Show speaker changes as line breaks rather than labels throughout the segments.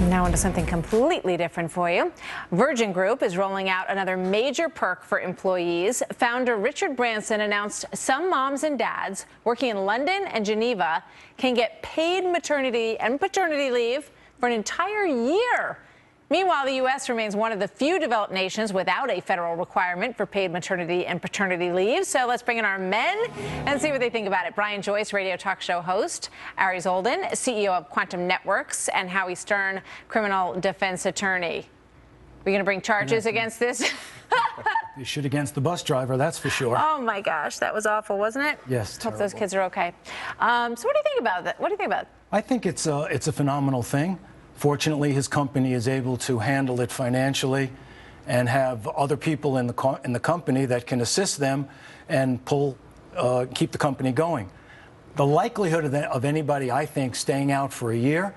Now into something completely different for you. Virgin Group is rolling out another major perk for employees. Founder Richard Branson announced some moms and dads working in London and Geneva can get paid maternity and paternity leave for an entire year. Meanwhile, the U.S. remains one of the few developed nations without a federal requirement for paid maternity and paternity leave. So let's bring in our men and see what they think about it. Brian Joyce, radio talk show host, Ari Zoldan, CEO of Quantum Networks, and Howie Stern, criminal defense attorney. We're going to bring charges against this?
You shoot against the bus driver, that's for sure.
Oh, my gosh. That was awful, wasn't it?
Yes,
terrible. Hope those kids are okay. So what do you think about that? What do you think about it?
I think it's a phenomenal thing. Fortunately, his company is able to handle it financially and have other people in the company that can assist them and keep the company going. The likelihood of anybody, I think, staying out for a year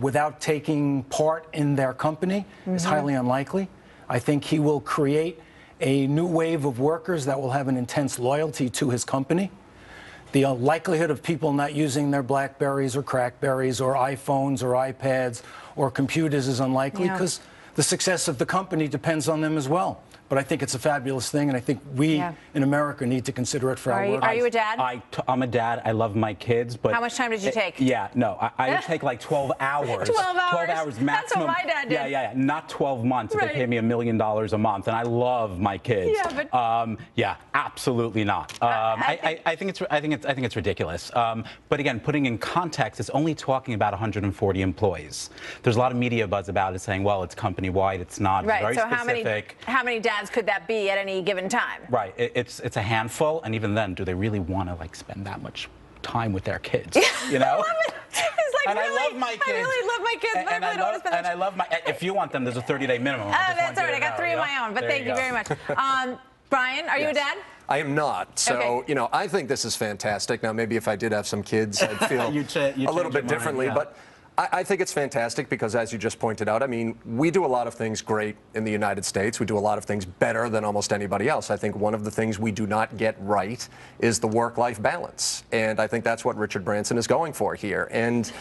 without taking part in their company is highly unlikely. I think he will create a new wave of workers that will have an intense loyalty to his company. The likelihood of people not using their BlackBerries or Crackberries or iPhones or iPads or computers is unlikely because the success of the company depends on them as well. But I think it's a fabulous thing, and I think we in America need to consider it for our workers.
Are you a dad?
I'm a dad. I love my kids, but...
How much time did you take?
I take like 12 hours.
12 hours?
12 hours maximum.
That's what my dad did.
Yeah. Not 12 months if they pay me $1 million a month, and I love my kids.
Yeah, but...
absolutely not. I think it's ridiculous. But again, putting in context, it's only talking about 140 employees. There's a lot of media buzz about it saying, well, it's company-wide, it's not.
Right,
Very
so
specific.
how many dads could that be at any given time?
Right, it's a handful, and even then, do they really want to like spend that much time with their kids? You know?
I love it. It's like,
and
really,
I love my kids.
I really love my kids, but I really don't want to spend
and I love my. If you want them, there's a 30-day minimum.
That's all right. I got 3 of my own, but thank you very much. Brian, are you a dad?
I am not. So, you know, I think this is fantastic. Now, maybe if I did have some kids, I'd feel a little bit differently. But I think it's fantastic because, as you just pointed out, I mean, we do a lot of things great in the United States. We do a lot of things better than almost anybody else. I think one of the things we do not get right is the work-life balance. And I think that's what Richard Branson is going for here. And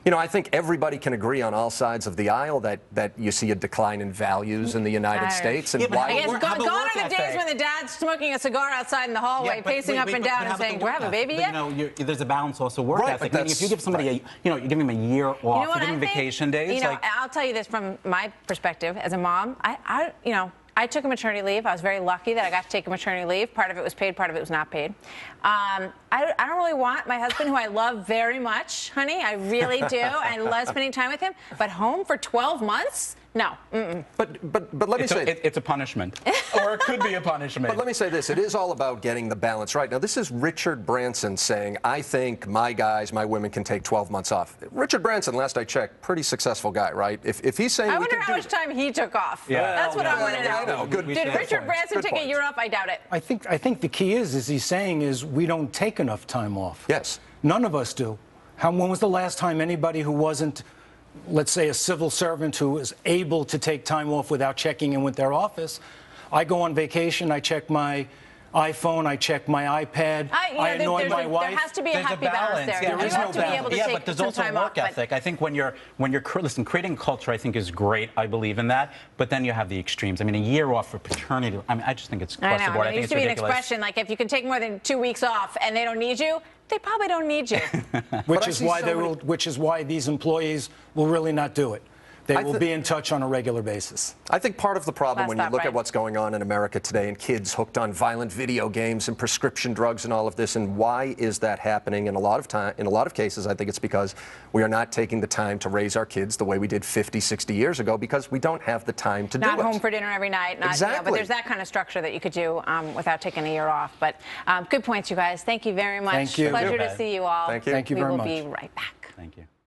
you know, I think everybody can agree on all sides of the aisle that you see a decline in values in the United States. And
I guess gone are the days when the dad's smoking a cigar outside in the hallway, pacing up and down and saying, do I have a baby yet?
You know, there's a balance also work ethic. I mean, if you give somebody you give them a year off, you give them vacation days.
You know, I'll tell you this from my perspective as a mom. I took a maternity leave. I was very lucky that I got to take a maternity leave. Part of it was paid, part of it was not paid. I don't really want my husband, who I love very much, honey. I really do. I love spending time with him. But home for 12 months? No.
But let me say...
It's a punishment. Or it could be a punishment.
But let me say this. It is all about getting the balance right. Now, this is Richard Branson saying, I think my guys, my women can take 12 months off. Richard Branson, last I checked, pretty successful guy, right? If he's saying
I wonder how much time he took off. Yeah. That's what I want to know. Did Richard Branson take a year off? I doubt it.
I think the key is he's saying is we don't take enough time off.
Yes.
None of us do. When was the last time anybody who wasn't, let's say, a civil servant who was able to take time off without checking in with their office? I go on vacation, I check my iPhone, I check my iPad, I annoy my wife.
There has to be a happy balance there.
There is no balance.
Yeah, but there's also work ethic. I think when you're creating culture, I think is great. I believe in that. But then you have the extremes. I mean, a year off for paternity. I mean, I just think it's across the board. I think it's ridiculous. There used to be an expression like, if you can take more than 2 weeks off and they don't need you, they probably don't need you.
Which is why these employees will really not do it. They will be in touch on a regular basis.
I think part of the problem when you look at what's going on in America today and kids hooked on violent video games and prescription drugs and all of this, and why is that happening in a lot of cases, I think it's because we are not taking the time to raise our kids the way we did 50, 60 years ago because we don't have the time to do it.
Not home for dinner every night. But there's that kind of structure that you could do without taking a year off. But good points, you guys. Thank you very much.
Thank you.
Pleasure to see you all.
Thank you.
Thank you very much.
We will be right back.
Thank you.